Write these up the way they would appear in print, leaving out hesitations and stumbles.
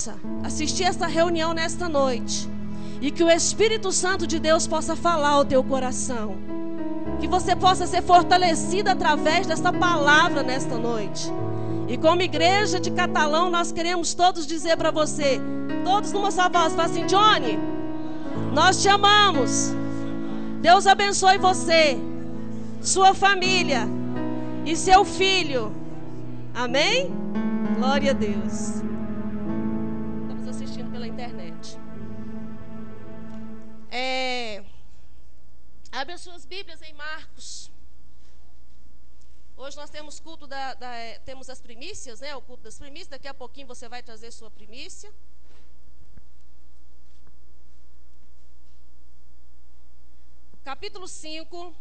possa assistir essa reunião nesta noite e que o Espírito Santo de Deus possa falar ao teu coração. Que você possa ser fortalecido através dessa palavra nesta noite. E como igreja de Catalão, nós queremos todos dizer para você, todos numa só voz, fala assim: Johnny, nós te amamos. Deus abençoe você, sua família e seu filho. Amém? Glória a Deus. Estamos assistindo pela internet. Abre as suas Bíblias em Marcos. Hoje nós temos culto temos as primícias, né? O culto das primícias. Daqui a pouquinho você vai trazer sua primícia. Capítulo 5.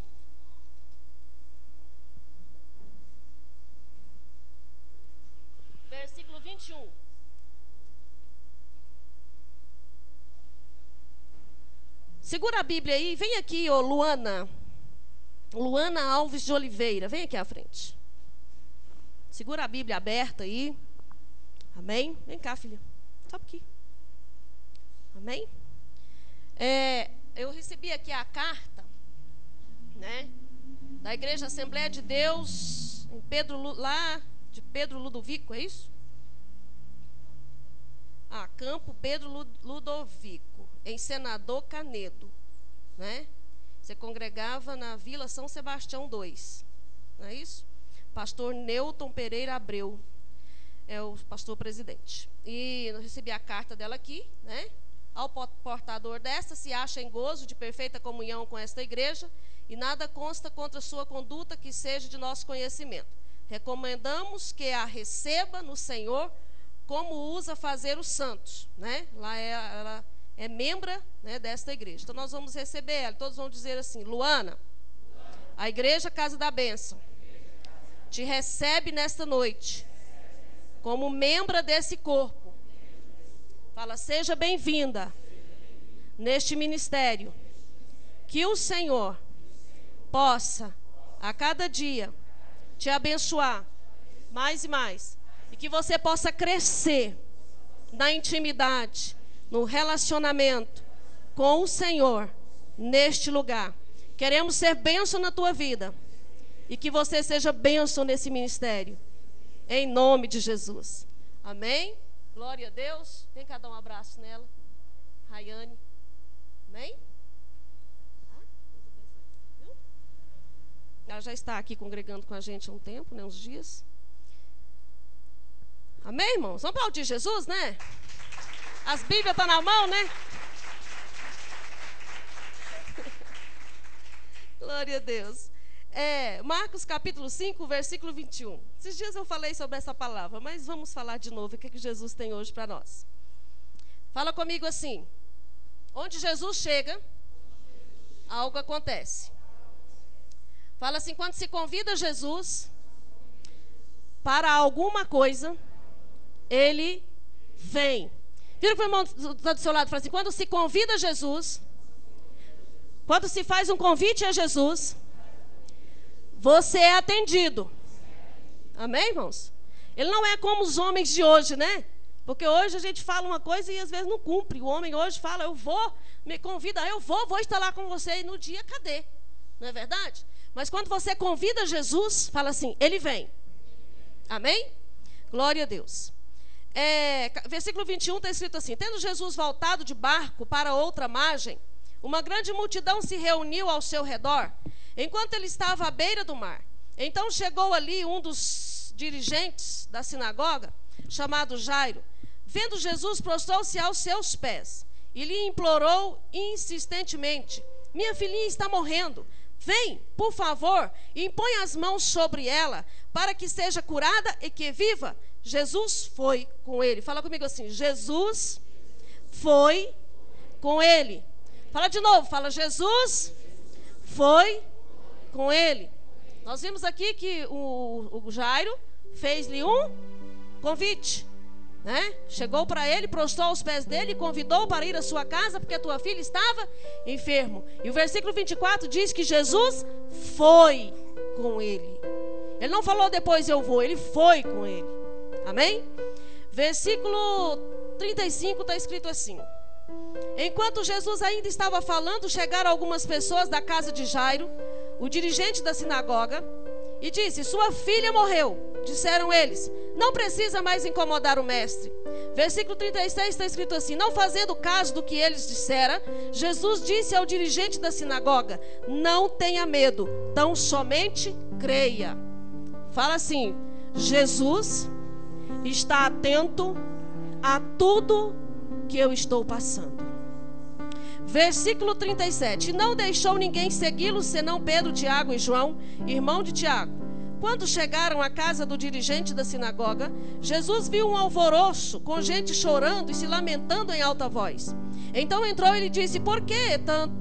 Versículo 21. Segura a Bíblia aí, vem aqui, ô Luana. Luana Alves de Oliveira, vem aqui à frente. Segura a Bíblia aberta aí. Amém? Vem cá, filha. Sobe aqui. Amém? Eu recebi aqui a carta, né, da Igreja Assembleia de Deus, em lá de Pedro Ludovico, é isso? Campo Pedro Ludovico, em Senador Canedo, né? Você congregava na Vila São Sebastião 2, não é isso? Pastor Newton Pereira Abreu é o pastor presidente. E eu recebi a carta dela aqui, né? Ao portador desta se acha em gozo de perfeita comunhão com esta igreja e nada consta contra sua conduta que seja de nosso conhecimento. Recomendamos que a receba no Senhor como usa fazer os santos, né? Lá ela é membra, né, desta igreja. Então nós vamos receber ela. Todos vão dizer assim: Luana, a Igreja Casa da Bênção te recebe nesta noite como membra desse corpo. Fala: seja bem-vinda neste ministério. Que o Senhor possa a cada dia te abençoar mais e mais. E que você possa crescer na intimidade, no relacionamento com o Senhor neste lugar. Queremos ser bênção na tua vida e que você seja bênção nesse ministério, em nome de Jesus. Amém? Glória a Deus. Vem cá dar um abraço nela, Rayane. Amém? Ela já está aqui congregando com a gente há um tempo, né, uns dias. Amém, irmãos? Vamos aplaudir Jesus, né? As Bíblias estão na mão, né? Glória a Deus. Marcos capítulo 5, versículo 21. Esses dias eu falei sobre essa palavra, mas vamos falar de novo o que Jesus tem hoje para nós. Fala comigo assim: onde Jesus chega, algo acontece. Fala assim: quando se convida Jesus para alguma coisa, ele vem. Vira para o irmão que está do seu lado e fala assim: quando se convida Jesus, quando se faz um convite a Jesus, você é atendido. Amém, irmãos? Ele não é como os homens de hoje, né? Porque hoje a gente fala uma coisa e às vezes não cumpre. O homem hoje fala: eu vou, me convida, eu vou estar lá com você. E no dia, cadê? Não é verdade? Mas quando você convida Jesus, fala assim: ele vem. Amém? Glória a Deus. Versículo 21 está escrito assim: tendo Jesus voltado de barco para outra margem, uma grande multidão se reuniu ao seu redor, enquanto ele estava à beira do mar. Então chegou ali um dos dirigentes da sinagoga, chamado Jairo. Vendo Jesus, prostrou-se aos seus pés e lhe implorou insistentemente: minha filhinha está morrendo. Vem, por favor, e impõe as mãos sobre ela, para que seja curada e que viva. Jesus foi com ele. Fala comigo assim: Jesus foi com ele. Fala de novo, fala: Jesus foi com ele. Nós vimos aqui que o Jairo fez-lhe um convite, né? Chegou para ele, prostrou aos pés dele e convidou para ir à sua casa, porque a tua filha estava enfermo. E o versículo 24 diz que Jesus foi com ele. Ele não falou depois eu vou, ele foi com ele. Amém? Versículo 35 está escrito assim: enquanto Jesus ainda estava falando, chegaram algumas pessoas da casa de Jairo, o dirigente da sinagoga, e disse: sua filha morreu. Disseram eles: não precisa mais incomodar o mestre. Versículo 36 está escrito assim: não fazendo caso do que eles disseram, Jesus disse ao dirigente da sinagoga: não tenha medo, tão somente creia. Fala assim: Jesus está atento a tudo que eu estou passando. Versículo 37: não deixou ninguém segui-lo, senão Pedro, Tiago e João, irmão de Tiago. Quando chegaram à casa do dirigente da sinagoga, Jesus viu um alvoroço, com gente chorando e se lamentando em alta voz. Então entrou e lhe disse: por que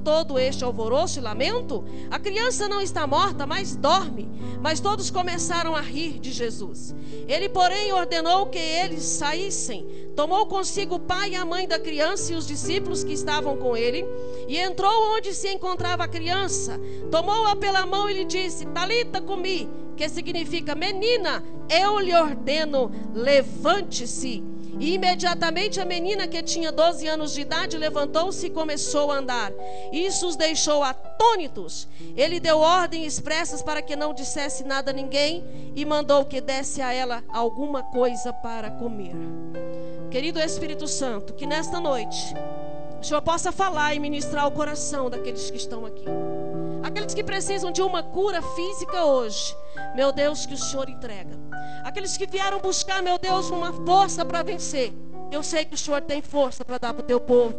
todo este alvoroço e lamento? A criança não está morta, mas dorme. Mas todos começaram a rir de Jesus. Ele, porém, ordenou que eles saíssem. Tomou consigo o pai e a mãe da criança e os discípulos que estavam com ele, e entrou onde se encontrava a criança. Tomou-a pela mão e lhe disse: Talita cumi, que significa: menina, eu lhe ordeno, levante-se. E imediatamente a menina, que tinha 12 anos de idade, levantou-se e começou a andar. Isso os deixou atônitos. Ele deu ordens expressas para que não dissesse nada a ninguém e mandou que desse a ela alguma coisa para comer. Querido Espírito Santo, que nesta noite o Senhor possa falar e ministrar o coração daqueles que estão aqui. Aqueles que precisam de uma cura física hoje, meu Deus, que o Senhor entrega. Aqueles que vieram buscar, meu Deus, uma força para vencer, eu sei que o Senhor tem força para dar para o teu povo.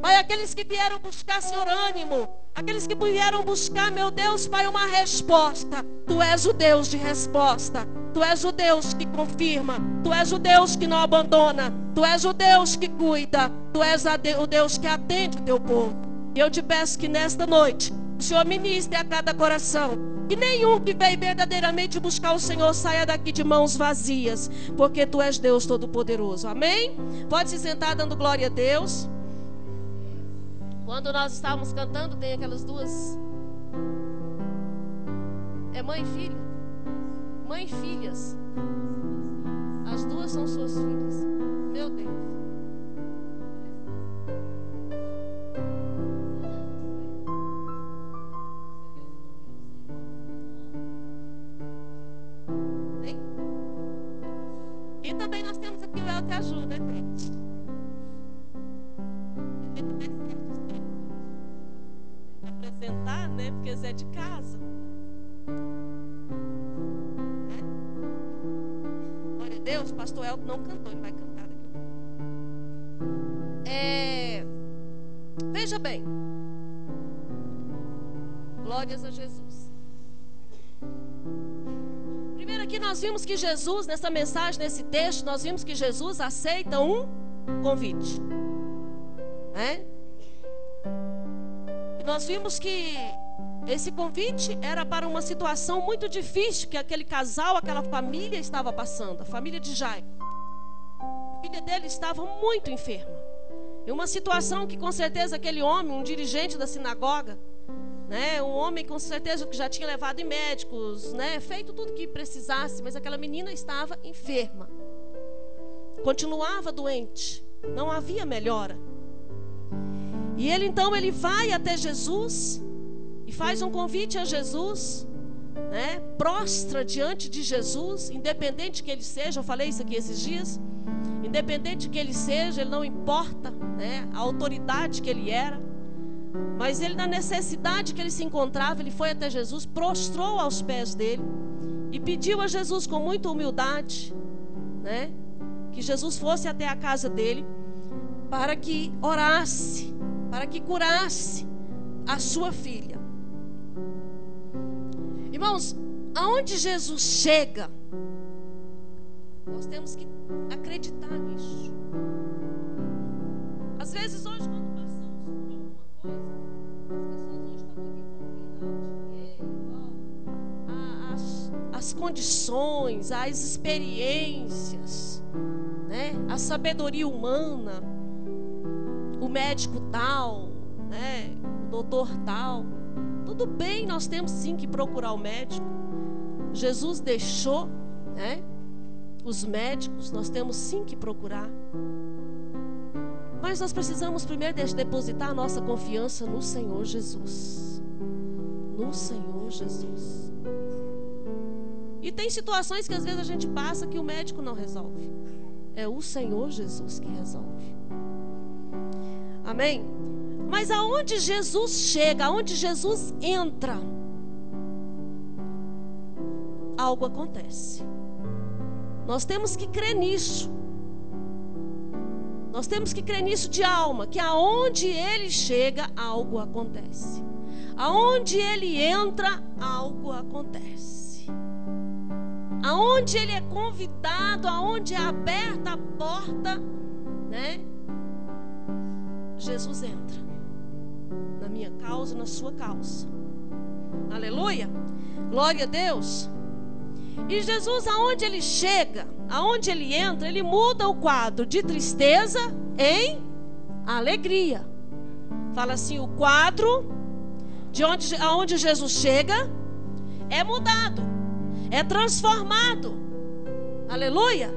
Pai, aqueles que vieram buscar, Senhor, ânimo, aqueles que vieram buscar, meu Deus, Pai, uma resposta. Tu és o Deus de resposta. Tu és o Deus que confirma. Tu és o Deus que não abandona. Tu és o Deus que cuida. Tu és o Deus que atende o teu povo. E eu te peço que nesta noite o Senhor ministre a cada coração. Que nenhum que veio verdadeiramente buscar o Senhor saia daqui de mãos vazias. Porque Tu és Deus Todo-Poderoso. Amém? Pode se sentar dando glória a Deus. Quando nós estávamos cantando, tem aquelas duas. É mãe e filha? Mãe e filhas. As duas são suas filhas. Meu Deus. E também nós temos aqui o El Te Ajuda, né, gente? Apresentar, né? Porque Zé é de casa. Glória a Deus, pastor Elton não cantou, ele vai cantar daqui a pouco. Veja bem. Glórias a Jesus. Primeiro aqui nós vimos que Jesus, nessa mensagem, nesse texto, nós vimos que Jesus aceita um convite. Nós vimos que esse convite era para uma situação muito difícil que aquele casal, aquela família estava passando, a família de Jairo. A filha dele estava muito enferma. Em uma situação que com certeza aquele homem, um dirigente da sinagoga, né, um homem com certeza que já tinha levado em médicos, né, feito tudo que precisasse, mas aquela menina estava enferma. Continuava doente, não havia melhora. E ele então vai até Jesus e faz um convite a Jesus, né? Prostra diante de Jesus, independente que ele seja, eu falei isso aqui esses dias, independente que ele seja, ele não importa, né, a autoridade que ele era, mas ele, na necessidade que ele se encontrava, ele foi até Jesus, prostrou aos pés dele e pediu a Jesus com muita humildade, né, que Jesus fosse até a casa dele para que orasse, para que curasse a sua filha. Irmãos, aonde Jesus chega, nós temos que acreditar nisso. Às vezes hoje, quando passamos por alguma coisa, as pessoas hoje estão muito envolvidas, as condições, as experiências, né? A sabedoria humana, o médico tal, né? O doutor tal. Tudo bem, nós temos sim que procurar o médico. Jesus deixou, né, os médicos, nós temos sim que procurar. Mas nós precisamos primeiro depositar a nossa confiança no Senhor Jesus. No Senhor Jesus. E tem situações que às vezes a gente passa que o médico não resolve. É o Senhor Jesus que resolve. Amém? Mas aonde Jesus chega, aonde Jesus entra, algo acontece. Nós temos que crer nisso. Nós temos que crer nisso de alma, que aonde Ele chega, algo acontece. Aonde Ele entra, algo acontece. Aonde Ele é convidado, aonde é aberta a porta, né? Jesus entra. Na minha causa, na sua causa. Aleluia. Glória a Deus. E Jesus, aonde Ele chega, aonde Ele entra, Ele muda o quadro de tristeza em alegria. Fala assim, o quadro de aonde Jesus chega é mudado, é transformado. Aleluia.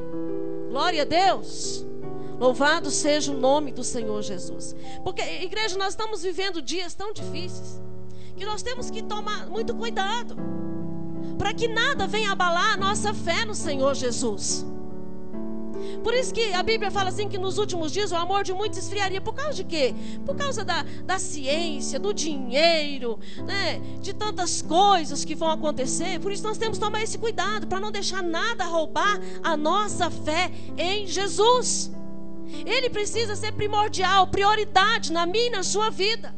Glória a Deus. Louvado seja o nome do Senhor Jesus. Porque, igreja, nós estamos vivendo dias tão difíceis que nós temos que tomar muito cuidado para que nada venha abalar a nossa fé no Senhor Jesus. Por isso que a Bíblia fala assim que nos últimos dias o amor de muitos esfriaria. Por causa de quê? Por causa da ciência, do dinheiro, né? De tantas coisas que vão acontecer. Por isso nós temos que tomar esse cuidado para não deixar nada roubar a nossa fé em Jesus. Ele precisa ser primordial, prioridade na minha e na sua vida.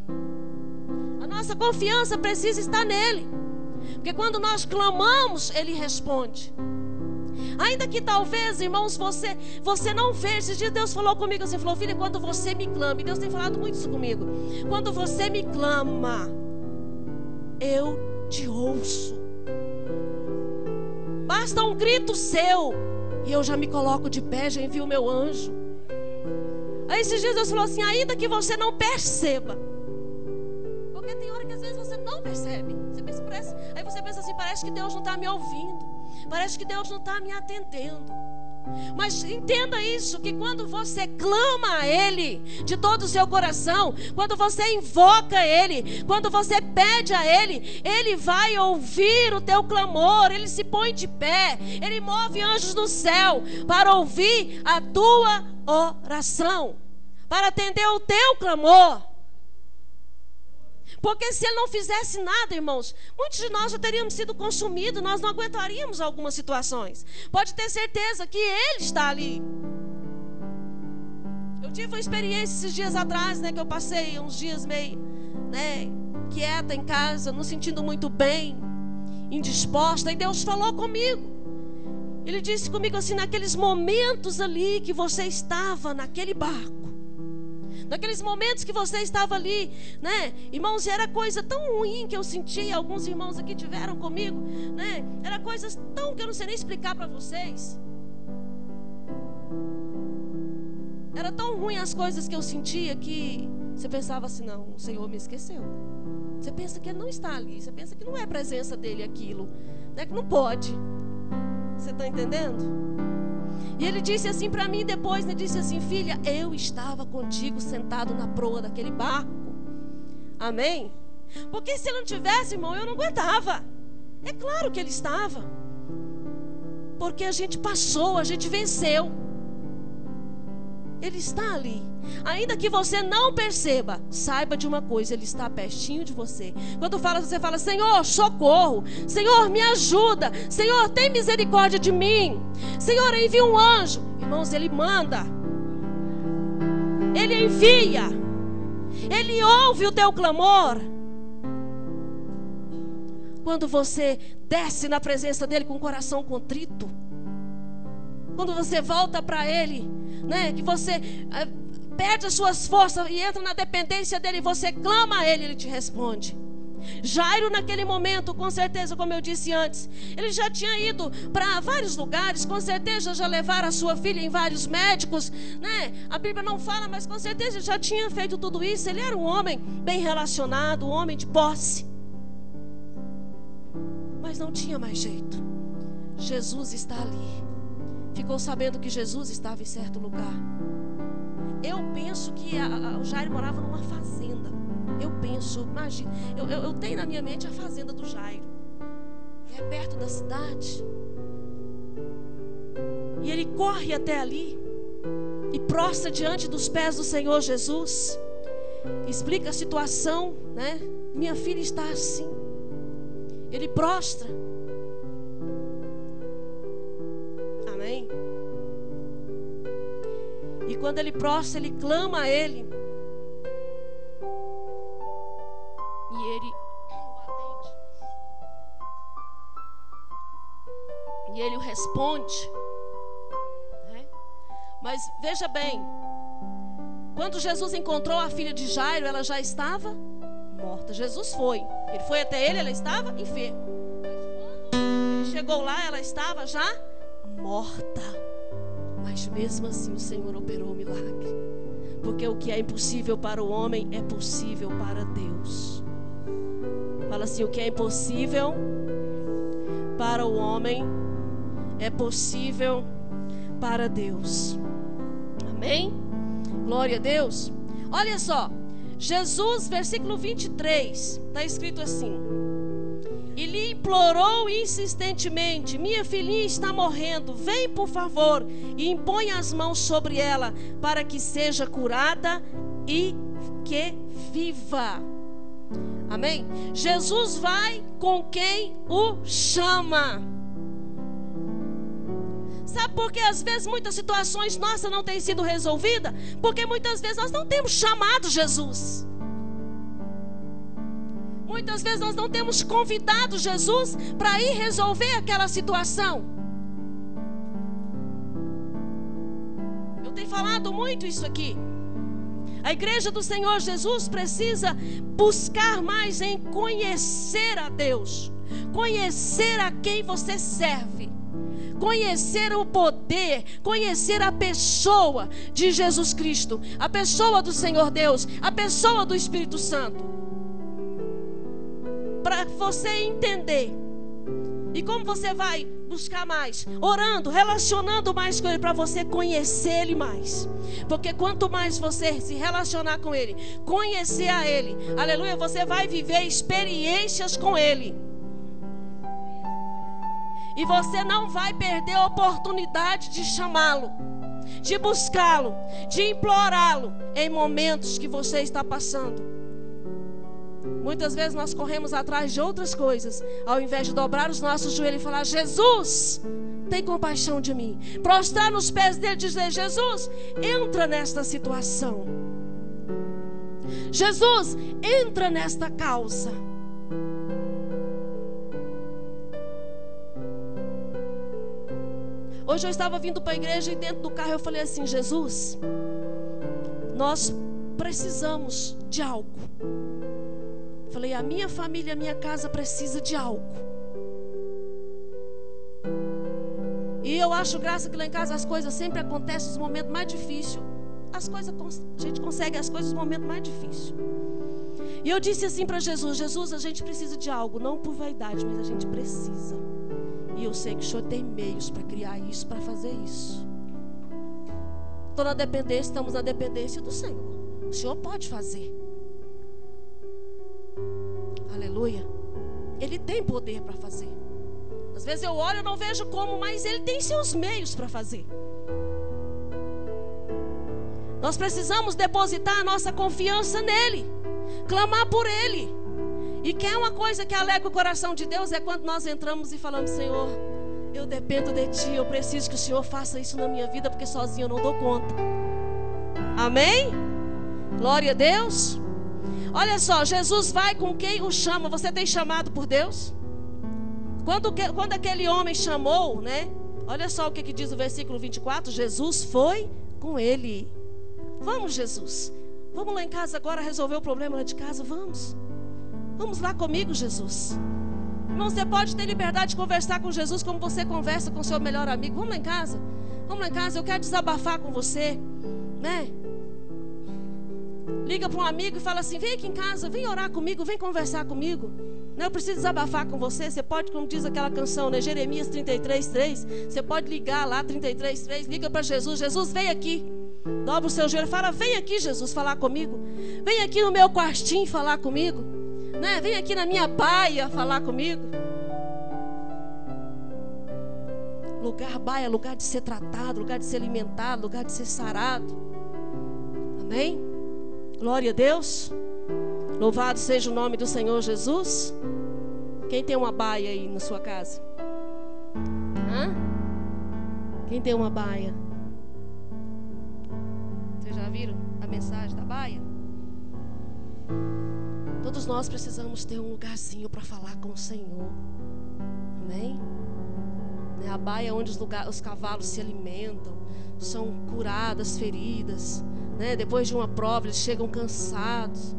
A nossa confiança precisa estar nele. Porque quando nós clamamos, Ele responde. Ainda que talvez, irmãos, você não veja. Esses dias Deus falou comigo assim, falou, filha, quando você me clama, e Deus tem falado muito isso comigo. Quando você me clama, eu te ouço. Basta um grito seu, e eu já me coloco de pé, já envio o meu anjo. Aí esses dias Deus falou assim, ainda que você não perceba. Porque tem hora que às vezes você não percebe. Aí você pensa assim, parece que Deus não está me ouvindo. Parece que Deus não está me atendendo. Mas entenda isso, que quando você clama a Ele de todo o seu coração, quando você invoca Ele, quando você pede a Ele, Ele vai ouvir o teu clamor. Ele se põe de pé, Ele move anjos no céu para ouvir a tua oração, para atender o teu clamor. Porque se Ele não fizesse nada, irmãos, muitos de nós já teríamos sido consumidos, nós não aguentaríamos algumas situações. Pode ter certeza que Ele está ali. Eu tive uma experiência esses dias atrás, né, que eu passei uns dias meio, né, quieta em casa, não sentindo muito bem, indisposta, e Deus falou comigo. Ele disse comigo assim, naqueles momentos ali que você estava naquele barco, naqueles momentos que você estava ali, né, irmãos, era coisa tão ruim que eu sentia. Alguns irmãos aqui tiveram comigo, né, era coisas tão que eu não sei nem explicar para vocês. Era tão ruim as coisas que eu sentia que você pensava assim, não, o Senhor me esqueceu. Você pensa que Ele não está ali, você pensa que não é a presença dEle aquilo, né, que não pode. Você está entendendo? E Ele disse assim para mim depois, Ele disse assim, filha, eu estava contigo sentado na proa daquele barco. Amém? Porque se Ele não tivesse, irmão, eu não aguentava. É claro que Ele estava. Porque a gente passou, a gente venceu. Ele está ali. Ainda que você não perceba, saiba de uma coisa, Ele está pertinho de você. Quando você fala, Senhor, socorro, Senhor, me ajuda, Senhor, tem misericórdia de mim, Senhor, envia um anjo. Irmãos, Ele manda, Ele envia, Ele ouve o teu clamor. Quando você desce na presença dEle com o coração contrito, quando você volta para Ele, né, que você perde as suas forças e entra na dependência dEle, você clama a Ele, Ele te responde. Jairo naquele momento, com certeza, como eu disse antes, ele já tinha ido para vários lugares, com certeza já levaram a sua filha em vários médicos, né? A Bíblia não fala, mas com certeza já tinha feito tudo isso. Ele era um homem bem relacionado, um homem de posse, mas não tinha mais jeito. Jesus está ali. Ficou sabendo que Jesus estava em certo lugar. Eu penso penso que o Jairo morava numa fazenda. Eu penso, imagino, eu tenho na minha mente a fazenda do Jairo. É perto da cidade. E ele corre até ali e prostra diante dos pés do Senhor Jesus. Explica a situação, né? Minha filha está assim. Ele prostra. Amém? E quando ele prostra, ele clama a ele. E ele o atende. E ele o responde. Né? Mas veja bem, quando Jesus encontrou a filha de Jairo, ela já estava morta. Jesus foi. Ele foi até ele, ela estava enferma. Ele chegou lá, ela estava já morta. Mas mesmo assim o Senhor operou o milagre. Porque o que é impossível para o homem é possível para Deus. Fala assim: o que é impossível para o homem é possível para Deus. Amém? Glória a Deus. Olha só, Jesus, versículo 23, está escrito assim: e lhe implorou insistentemente: minha filhinha está morrendo, vem por favor e impõe as mãos sobre ela, para que seja curada e que viva. Amém? Jesus vai com quem o chama. Sabe por que às vezes muitas situações nossas não têm sido resolvidas? Porque muitas vezes nós não temos chamado Jesus. Muitas vezes nós não temos convidado Jesus para ir resolver aquela situação. Eu tenho falado muito isso aqui. A igreja do Senhor Jesus precisa buscar mais em conhecer a Deus, conhecer a quem você serve, conhecer o poder, conhecer a pessoa de Jesus Cristo, a pessoa do Senhor Deus, a pessoa do Espírito Santo, para você entender. E como você vai buscar mais? Orando, relacionando mais com Ele, para você conhecer Ele mais. Porque quanto mais você se relacionar com Ele, conhecer a Ele, aleluia, você vai viver experiências com Ele. E você não vai perder a oportunidade de chamá-lo, de buscá-lo, de implorá-lo em momentos que você está passando. Muitas vezes nós corremos atrás de outras coisas, ao invés de dobrar os nossos joelhos e falar: Jesus, tem compaixão de mim. Prostrar nos pés dele e dizer: Jesus, entra nesta situação. Jesus, entra nesta causa. Hoje eu estava vindo para a igreja e dentro do carro eu falei assim: Jesus, nós precisamos de algo. Falei: a minha família, a minha casa precisa de algo. E eu acho graça que lá em casa as coisas sempre acontecem nos momentos mais difíceis. A gente consegue as coisas nos momentos mais difíceis. E eu disse assim para Jesus: Jesus, a gente precisa de algo, não por vaidade, mas a gente precisa. E eu sei que o Senhor tem meios para criar isso, para fazer isso. Estou na dependência, estamos na dependência do Senhor. O Senhor pode fazer. Aleluia. Ele tem poder para fazer. Às vezes eu olho e não vejo como, mas Ele tem seus meios para fazer. Nós precisamos depositar a nossa confiança nele, clamar por Ele. E que é uma coisa que alegra o coração de Deus, é quando nós entramos e falamos: Senhor, eu dependo de Ti, eu preciso que o Senhor faça isso na minha vida, porque sozinho eu não dou conta. Amém? Glória a Deus. Olha só, Jesus vai com quem o chama. Você tem chamado por Deus? Quando aquele homem chamou, né? Olha só o que diz o versículo 24. Jesus foi com ele. Vamos, Jesus. Vamos lá em casa agora resolver o problema lá de casa. Vamos. Vamos lá comigo, Jesus. Irmão, você pode ter liberdade de conversar com Jesus como você conversa com seu melhor amigo. Vamos lá em casa. Vamos lá em casa, eu quero desabafar com você, né? Liga para um amigo e fala assim: vem aqui em casa, vem orar comigo, vem conversar comigo. Eu preciso desabafar com você. Você pode, como diz aquela canção, né? Jeremias 33:3. Você pode ligar lá, 33:3. Liga para Jesus: Jesus, vem aqui. Dobra o seu joelho e fala: vem aqui, Jesus, falar comigo. Vem aqui no meu quartinho falar comigo, né? Vem aqui na minha baia falar comigo. Lugar baia, lugar de ser tratado, lugar de ser alimentado, lugar de ser sarado. Amém? Glória a Deus. Louvado seja o nome do Senhor Jesus. Quem tem uma baia aí na sua casa? Hã? Quem tem uma baia? Vocês já viram a mensagem da baia? Todos nós precisamos ter um lugarzinho para falar com o Senhor. Amém? A baia é onde os cavalos se alimentam, são curadas feridas, né? Depois de uma prova eles chegam cansados,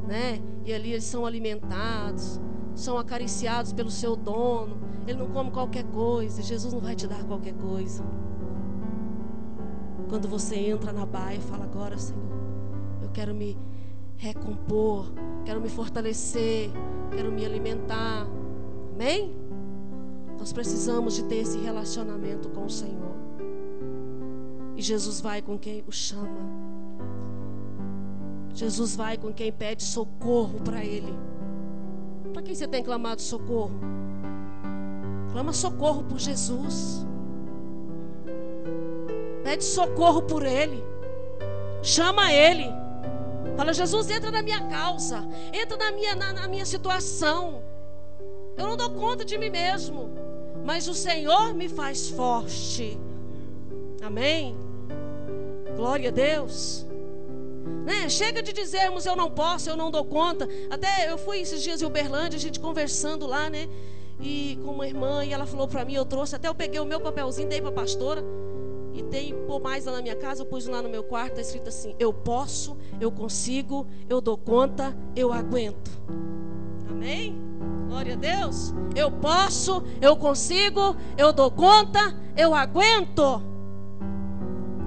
né? E ali eles são alimentados, são acariciados pelo seu dono. Ele não come qualquer coisa. Jesus não vai te dar qualquer coisa. Quando você entra na baia e fala: agora, Senhor, eu quero me recompor, quero me fortalecer, quero me alimentar. Amém? Nós precisamos de ter esse relacionamento com o Senhor. E Jesus vai com quem o chama. Jesus vai com quem pede socorro para Ele. Para quem você tem clamado socorro? Clama socorro por Jesus. Pede socorro por Ele. Chama Ele. Fala: Jesus, entra na minha causa. Entra na minha situação. Eu não dou conta de mim mesmo, mas o Senhor me faz forte. Amém? Glória a Deus. Né? Chega de dizermos: eu não posso, eu não dou conta. Até eu fui esses dias em Uberlândia, a gente conversando lá, né? E com uma irmã, e ela falou para mim, eu trouxe, até eu peguei o meu papelzinho, dei para a pastora. E tem por mais lá na minha casa, eu pus lá no meu quarto, está escrito assim: eu posso, eu consigo, eu dou conta, eu aguento. Amém? Glória a Deus. Eu posso, eu consigo, eu dou conta, eu aguento.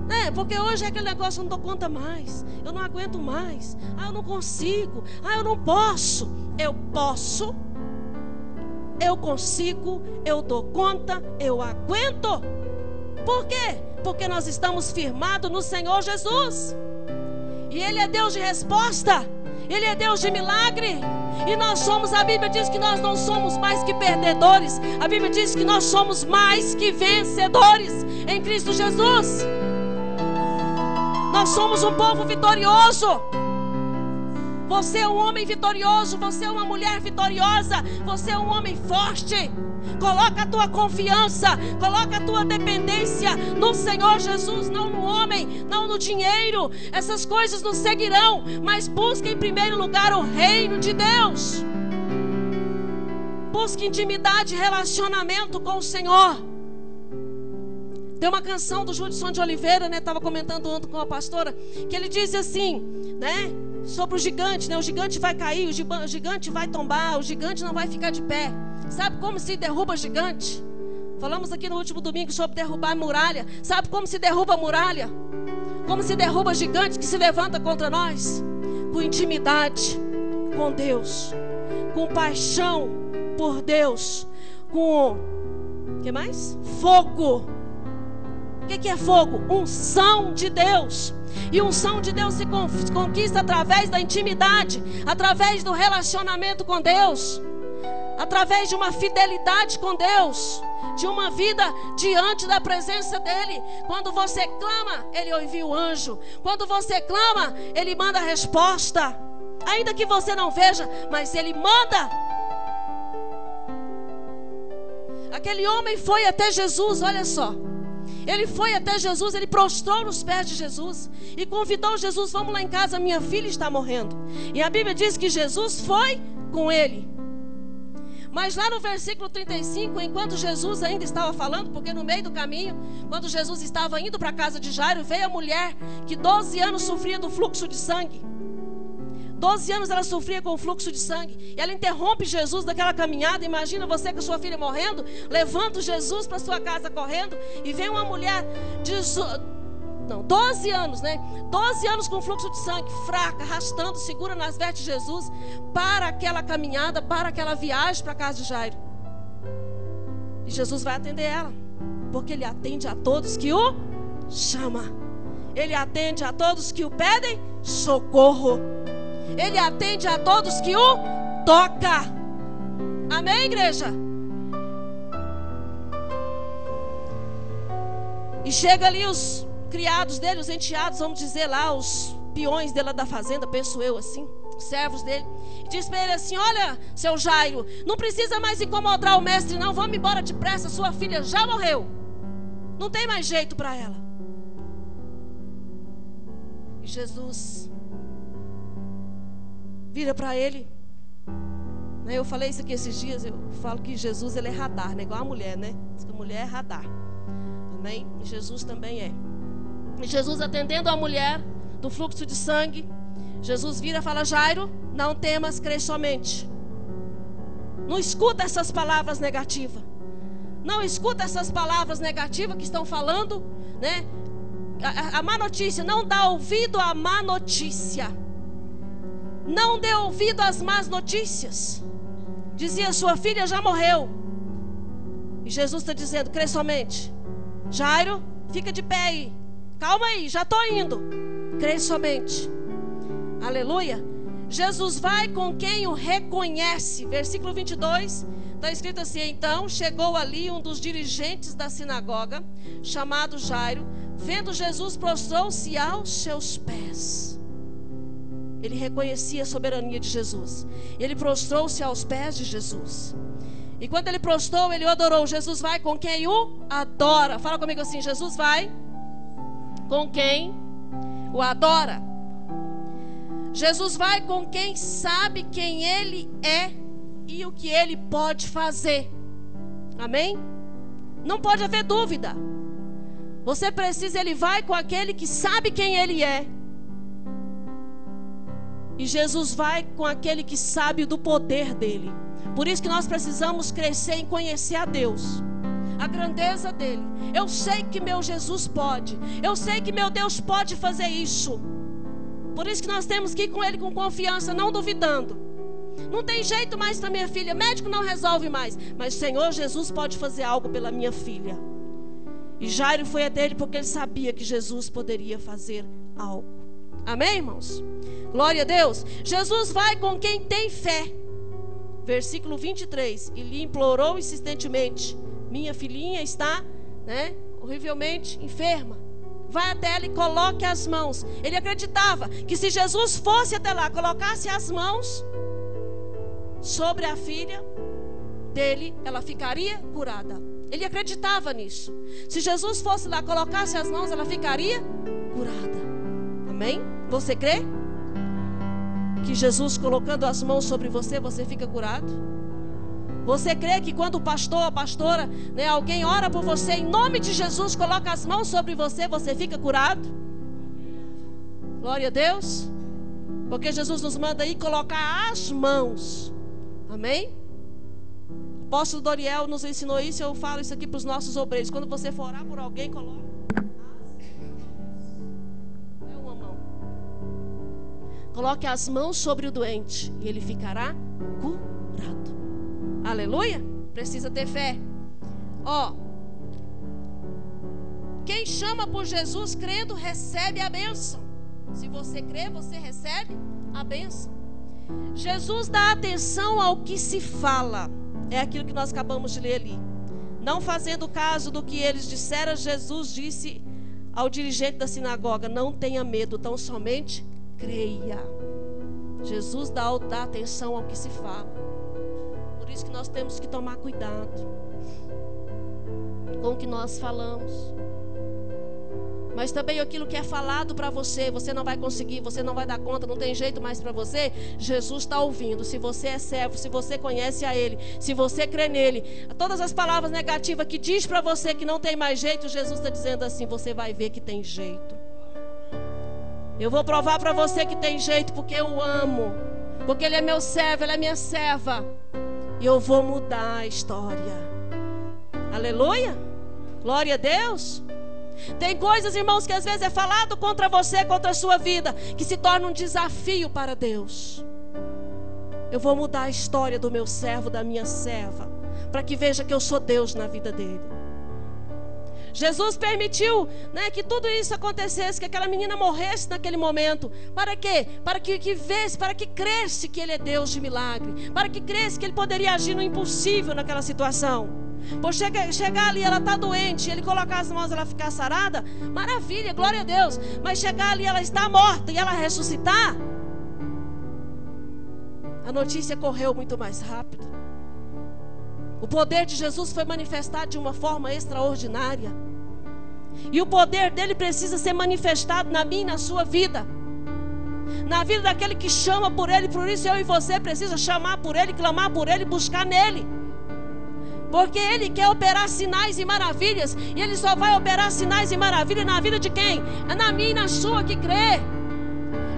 Né? Porque hoje é aquele negócio: eu não dou conta mais, eu não aguento mais, eu não consigo, eu não posso. Eu posso, eu consigo, eu dou conta, eu aguento. Por quê? Porque nós estamos firmados no Senhor Jesus. E Ele é Deus de resposta. Ele é Deus de milagre. E nós somos, a Bíblia diz que nós não somos mais que perdedores. A Bíblia diz que nós somos mais que vencedores em Cristo Jesus. Nós somos um povo vitorioso. Você é um homem vitorioso. Você é uma mulher vitoriosa. Você é um homem forte. Coloca a tua confiança, coloca a tua dependência no Senhor Jesus, não no homem, não no dinheiro. Essas coisas nos seguirão, mas busque em primeiro lugar o reino de Deus. Busque intimidade e relacionamento com o Senhor. Tem uma canção do Judson de Oliveira, né? Estava comentando ontem com a pastora, que ele diz assim, né? Sobre o gigante, né? O gigante vai cair, o gigante vai tombar, o gigante não vai ficar de pé. Sabe como se derruba gigante? Falamos aqui no último domingo sobre derrubar muralha. Sabe como se derruba muralha? Como se derruba gigante que se levanta contra nós? Com intimidade com Deus, com paixão por Deus, com, o que mais? Fogo. O que é fogo? Unção de Deus. E unção de Deus se conquista através da intimidade, através do relacionamento com Deus, através de uma fidelidade com Deus, de uma vida diante da presença dEle. Quando você clama, Ele envia o anjo. Quando você clama, Ele manda a resposta. Ainda que você não veja, mas Ele manda. Aquele homem foi até Jesus, olha só. Ele foi até Jesus, ele prostrou nos pés de Jesus e convidou Jesus: vamos lá em casa, minha filha está morrendo. E a Bíblia diz que Jesus foi com ele. Mas lá no versículo 35, enquanto Jesus ainda estava falando, porque no meio do caminho, quando Jesus estava indo para a casa de Jairo, veio a mulher que 12 anos sofria do fluxo de sangue. 12 anos ela sofria com o fluxo de sangue. E ela interrompe Jesus daquela caminhada. Imagina você com a sua filha morrendo, levanta Jesus para sua casa correndo, e vem uma mulher de 12 anos, né? 12 anos com fluxo de sangue, fraca, arrastando, segura nas vestes de Jesus, para aquela caminhada, para aquela viagem para a casa de Jairo. E Jesus vai atender ela, porque Ele atende a todos que o chama. Ele atende a todos que o pedem socorro. Ele atende a todos que o tocam. Amém, igreja? E chega ali os criados dele, os enteados, vamos dizer lá, os peões dele da fazenda, penso eu assim, os servos dele. E diz para ele assim: olha, seu Jairo, não precisa mais incomodar o mestre não, vamos embora depressa, sua filha já morreu. Não tem mais jeito para ela. E Jesus vira para ele. Eu falei isso aqui esses dias, eu falo que Jesus ele é radar, né? Igual a mulher, né? Diz que a mulher é radar. Amém? E Jesus também é. E Jesus atendendo a mulher do fluxo de sangue, Jesus vira e fala: Jairo, não temas, crê somente. Não escuta essas palavras negativas. Não escuta essas palavras negativas que estão falando, né? A má notícia, não dá ouvido à má notícia. Não dê ouvido às más notícias. Dizia: sua filha já morreu. E Jesus está dizendo: crê somente. Jairo, fica de pé aí. Calma aí, já estou indo. Crê somente. Aleluia. Jesus vai com quem o reconhece. Versículo 22, está escrito assim: então chegou ali um dos dirigentes da sinagoga, chamado Jairo. Vendo Jesus, prostrou-se aos seus pés. Ele reconhecia a soberania de Jesus. Ele prostrou-se aos pés de Jesus. E quando ele prostrou, ele o adorou. Jesus vai com quem o adora. Fala comigo assim: Jesus vai com quem o adora. Jesus vai com quem sabe quem ele é e o que ele pode fazer. Amém? Não pode haver dúvida. Você precisa, ele vai com aquele que sabe quem ele é. E Jesus vai com aquele que sabe do poder dele. Por isso que nós precisamos crescer em conhecer a Deus, a grandeza dele. Eu sei que meu Jesus pode. Eu sei que meu Deus pode fazer isso. Por isso que nós temos que ir com ele com confiança, não duvidando. Não tem jeito mais para minha filha, médico não resolve mais, mas Senhor Jesus pode fazer algo pela minha filha. E Jairo foi até ele porque ele sabia que Jesus poderia fazer algo. Amém, irmãos? Glória a Deus. Jesus vai com quem tem fé. Versículo 23. E lhe implorou insistentemente: minha filhinha está, horrivelmente enferma. Vai até ela e coloque as mãos. Ele acreditava que se Jesus fosse até lá, colocasse as mãos sobre a filha dele, ela ficaria curada. Ele acreditava nisso. Se Jesus fosse lá, colocasse as mãos, ela ficaria curada. Amém? Você crê? Que Jesus colocando as mãos sobre você, você fica curado? Você crê que quando o pastor, a pastora, alguém ora por você, em nome de Jesus, coloca as mãos sobre você, você fica curado? Glória a Deus. Porque Jesus nos manda aí colocar as mãos. Amém? O apóstolo Doriel nos ensinou isso. Eu falo isso aqui para os nossos obreiros. Quando você for orar por alguém, coloca uma mão. Coloque as mãos sobre o doente e ele ficará curado. Aleluia? Precisa ter fé. Quem chama por Jesus crendo recebe a bênção. Se você crê, você recebe a bênção. Jesus dá atenção ao que se fala. É aquilo que nós acabamos de ler ali. Não fazendo caso do que eles disseram, Jesus disse ao dirigente da sinagoga: não tenha medo, tão somente creia. Jesus dá atenção ao que se fala. Por isso que nós temos que tomar cuidado com o que nós falamos. Mas também aquilo que é falado para você, você não vai conseguir, você não vai dar conta, não tem jeito mais para você. Jesus está ouvindo. Se você é servo, se você conhece a Ele, se você crê nele, todas as palavras negativas que diz para você que não tem mais jeito, Jesus está dizendo assim: você vai ver que tem jeito. Eu vou provar para você que tem jeito, porque eu amo, porque Ele é meu servo, Ele é minha serva, e eu vou mudar a história. Aleluia, glória a Deus. Tem coisas, irmãos, que às vezes é falado contra você, contra a sua vida, que se torna um desafio para Deus. Eu vou mudar a história do meu servo, da minha serva, para que veja que eu sou Deus na vida dele. Jesus permitiu, né, que tudo isso acontecesse, que aquela menina morresse naquele momento. Para quê? Para que visse, para que cresce que Ele é Deus de milagre. Para que cresce que Ele poderia agir no impossível naquela situação. Por chegar ali, ela está doente, Ele colocar as mãos, ela ficar sarada, maravilha, glória a Deus. Mas chegar ali, ela está morta e ela ressuscitar, a notícia correu muito mais rápido. O poder de Jesus foi manifestado de uma forma extraordinária. E o poder dele precisa ser manifestado na minha e na sua vida. Na vida daquele que chama por ele. Por isso eu e você precisamos chamar por ele, clamar por ele, buscar nele. Porque ele quer operar sinais e maravilhas. E ele só vai operar sinais e maravilhas na vida de quem? É na minha e na sua que crê.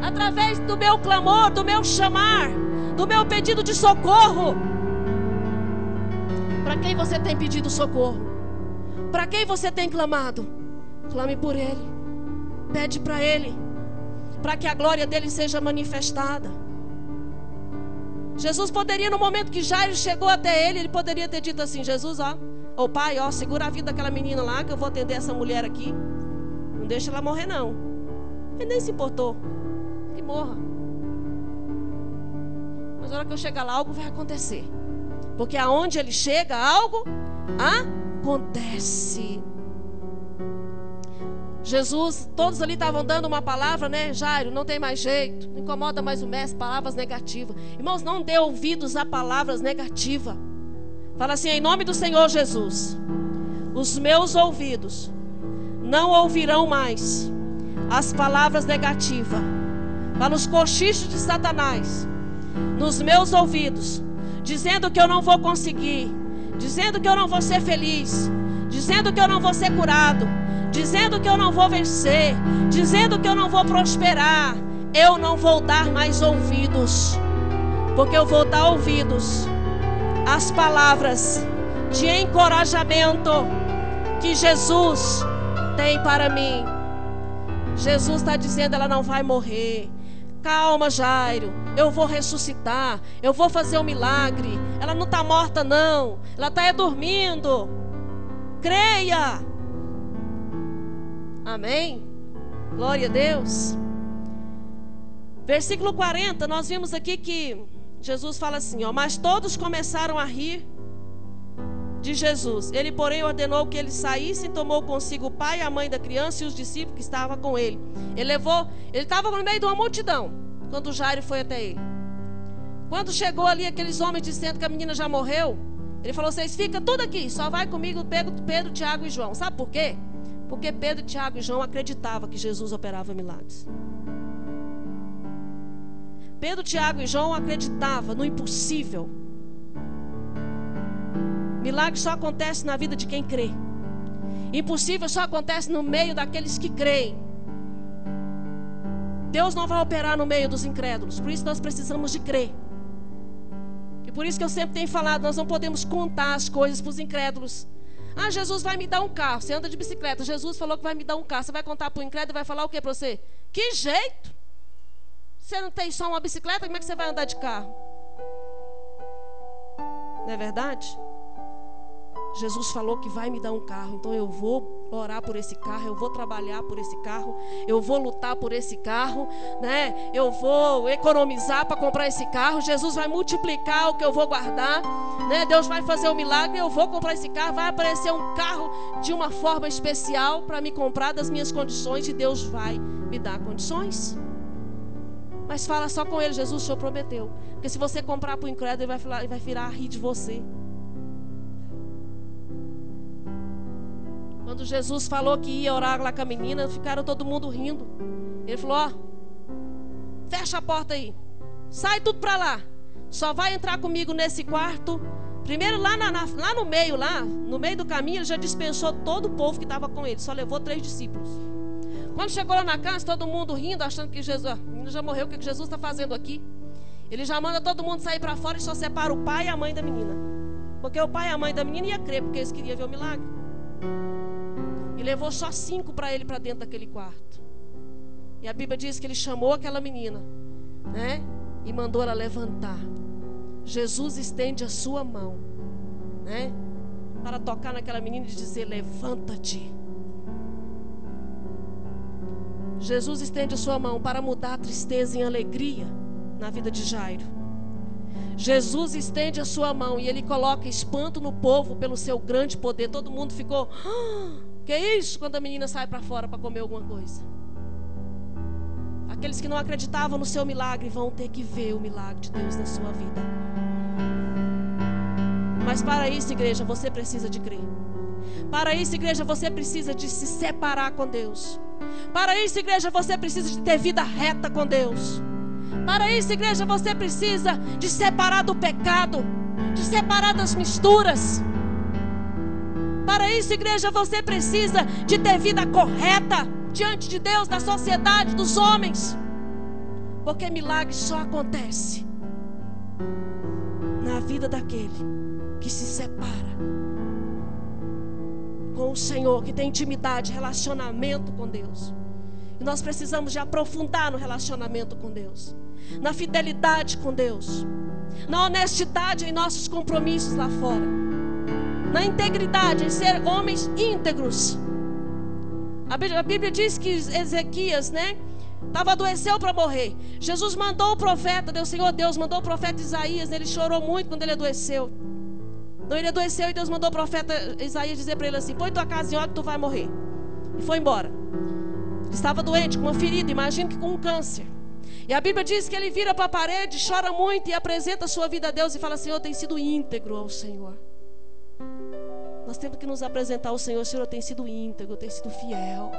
Através do meu clamor, do meu chamar, do meu pedido de socorro. Para quem você tem pedido socorro? Para quem você tem clamado? Clame por Ele. Pede para Ele, para que a glória dele seja manifestada. Jesus poderia, no momento que Jairo chegou até ele poderia ter dito assim: Jesus, ó, pai, ó, segura a vida daquela menina lá, que eu vou atender essa mulher aqui. Não deixa ela morrer não. Ele nem se importou. Que morra. Mas na hora que eu chegar lá, algo vai acontecer. Porque aonde ele chega, algo acontece. Jesus, todos ali estavam dando uma palavra, né? Jairo, não tem mais jeito, não incomoda mais o mestre, palavras negativas. Irmãos, não dê ouvidos a palavras negativas. Fala assim: em nome do Senhor Jesus, os meus ouvidos não ouvirão mais as palavras negativas. Para os cochichos de Satanás nos meus ouvidos, dizendo que eu não vou conseguir, dizendo que eu não vou ser feliz, dizendo que eu não vou ser curado, dizendo que eu não vou vencer, dizendo que eu não vou prosperar. Eu não vou dar mais ouvidos, porque eu vou dar ouvidos às palavras de encorajamento que Jesus tem para mim. Jesus está dizendo: ela não vai morrer. Calma, Jairo, eu vou ressuscitar, eu vou fazer um milagre. Ela não está morta não, ela está dormindo. Creia. Amém? Glória a Deus. Versículo 40, nós vimos aqui que Jesus fala assim, ó: mas todos começaram a rir de Jesus. Ele, porém, ordenou que eles saíssem, tomou consigo o pai, a mãe da criança e os discípulos que estavam com ele. Ele estava no meio de uma multidão quando Jairo foi até ele. Quando chegou ali aqueles homens dizendo que a menina já morreu, ele falou: vocês ficam tudo aqui, só vai comigo Pedro, Tiago e João. Sabe por quê? Porque Pedro, Tiago e João acreditavam que Jesus operava milagres. Pedro, Tiago e João acreditavam no impossível. Milagre só acontece na vida de quem crê. Impossível só acontece no meio daqueles que creem. Deus não vai operar no meio dos incrédulos. Por isso nós precisamos de crer. E por isso que eu sempre tenho falado, nós não podemos contar as coisas para os incrédulos. Ah, Jesus vai me dar um carro. Você anda de bicicleta, Jesus falou que vai me dar um carro. Você vai contar para o incrédulo e vai falar o que para você? Que jeito? Você não tem só uma bicicleta, como é que você vai andar de carro? Não é verdade? Jesus falou que vai me dar um carro, então eu vou orar por esse carro, eu vou trabalhar por esse carro, eu vou lutar por esse carro, né? Eu vou economizar para comprar esse carro. Jesus vai multiplicar o que eu vou guardar, né? Deus vai fazer um milagre, eu vou comprar esse carro, vai aparecer um carro de uma forma especial para me comprar das minhas condições, e Deus vai me dar condições. Mas fala só com ele: Jesus, o Senhor prometeu. Porque se você comprar para o incrédulo, ele vai virar a rir de você. Quando Jesus falou que ia orar lá com a menina, ficaram todo mundo rindo. Ele falou: ó, fecha a porta aí, sai tudo para lá, só vai entrar comigo nesse quarto. Primeiro lá no meio do caminho, ele já dispensou todo o povo que estava com ele, só levou 3 discípulos. Quando chegou lá na casa, todo mundo rindo, achando que Jesus, a menina já morreu, o que Jesus está fazendo aqui? Ele já manda todo mundo sair para fora e só separa o pai e a mãe da menina. Porque o pai e a mãe da menina ia crer, porque eles queriam ver o milagre. E levou só 5 para ele, para dentro daquele quarto. E a Bíblia diz que ele chamou aquela menina, né? E mandou ela levantar. Jesus estende a sua mão, né? Para tocar naquela menina e dizer: levanta-te. Jesus estende a sua mão para mudar a tristeza em alegria na vida de Jairo. Jesus estende a sua mão e ele coloca espanto no povo pelo seu grande poder. Todo mundo ficou, que é isso? Quando a menina sai para fora para comer alguma coisa. Aqueles que não acreditavam no seu milagre vão ter que ver o milagre de Deus na sua vida. Mas para isso, igreja, você precisa de crer. Para isso, igreja, você precisa de se separar com Deus. Para isso, igreja, você precisa de ter vida reta com Deus. Para isso, igreja, você precisa de separar do pecado, de separar das misturas. Para isso, igreja, você precisa de ter vida correta diante de Deus, da sociedade, dos homens. Porque milagre só acontece na vida daquele que se separa com o Senhor, que tem intimidade, relacionamento com Deus. E nós precisamos de aprofundar no relacionamento com Deus, na fidelidade com Deus, na honestidade em nossos compromissos lá fora, na integridade, em ser homens íntegros. A Bíblia diz que Ezequias, adoeceu para morrer. Jesus mandou o profeta, Deus mandou o profeta Isaías, ele chorou muito quando ele adoeceu. Então ele adoeceu e Deus mandou o profeta Isaías dizer para ele assim: põe tua casa em ordem que tu vai morrer. E foi embora. Ele estava doente, com uma ferida, imagino que com um câncer. E a Bíblia diz que ele vira para a parede, chora muito e apresenta a sua vida a Deus e fala: Senhor, eu tenho sido íntegro ao Senhor. Nós temos que nos apresentar ao Senhor: Senhor, eu tenho sido íntegro, eu tenho sido fiel.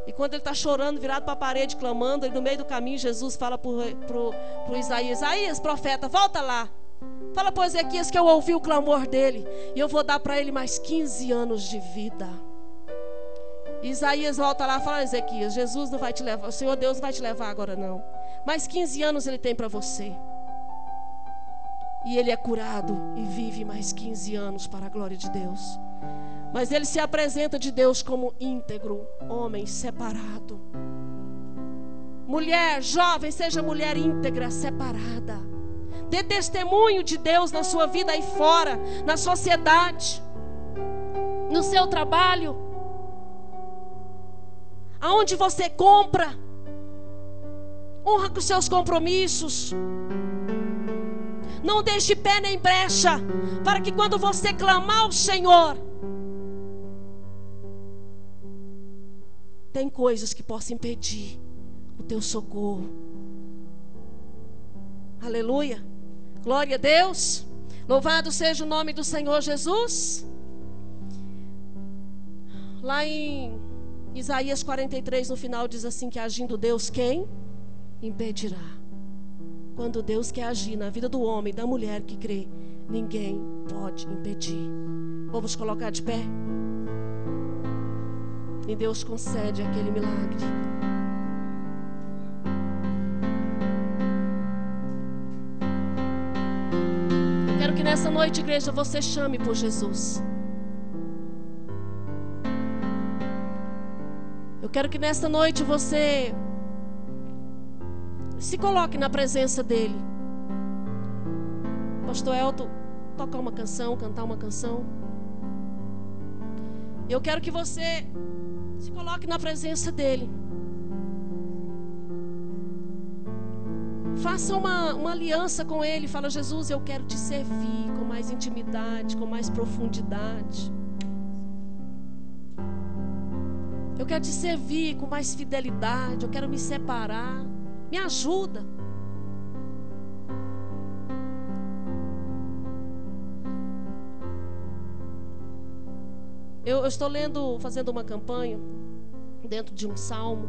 E quando ele está chorando, virado para a parede, clamando, no meio do caminho, Jesus fala para o Isaías: Isaías, profeta, volta lá. Fala para Ezequias que eu ouvi o clamor dele e eu vou dar para ele mais 15 anos de vida. E Isaías volta lá e fala: Ezequias, Jesus não vai te levar, o Senhor Deus não vai te levar agora não. Mais 15 anos ele tem para você. E ele é curado e vive mais 15 anos para a glória de Deus. Mas ele se apresenta de Deus como íntegro, homem separado. Mulher, jovem, seja mulher íntegra, separada. Dê testemunho de Deus na sua vida aí fora, na sociedade, no seu trabalho, aonde você compra. Honra com seus compromissos. Não deixe pé nem brecha, para que quando você clamar ao Senhor, tem coisas que possam impedir o teu socorro. Aleluia. Glória a Deus. Louvado seja o nome do Senhor Jesus. Lá em Isaías 43, no final, diz assim: que agindo Deus, quem impedirá? Quando Deus quer agir na vida do homem, da mulher que crê, ninguém pode impedir. Vamos colocar de pé? E Deus concede aquele milagre. Eu quero que nessa noite, igreja, você chame por Jesus. Eu quero que nessa noite você se coloque na presença dele. Pastor Elton, tocar uma canção, cantar uma canção. Eu quero que você se coloque na presença dele. Faça uma aliança com ele. Fala: Jesus, eu quero te servir com mais intimidade, com mais profundidade. Eu quero te servir com mais fidelidade. Eu quero me separar. Me ajuda. Eu estou fazendo uma campanha dentro de um salmo.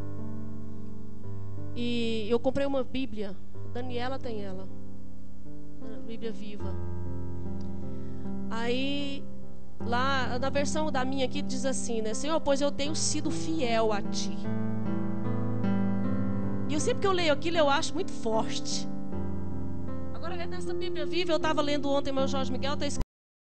E eu comprei uma Bíblia. Daniela tem ela. Bíblia Viva. Aí, lá na versão da minha aqui diz assim, Senhor, pois eu tenho sido fiel a ti. E eu sempre que eu leio aquilo, eu acho muito forte. Agora, nessa Bíblia Viva, eu estava lendo ontem, meu Jorge Miguel está escrito: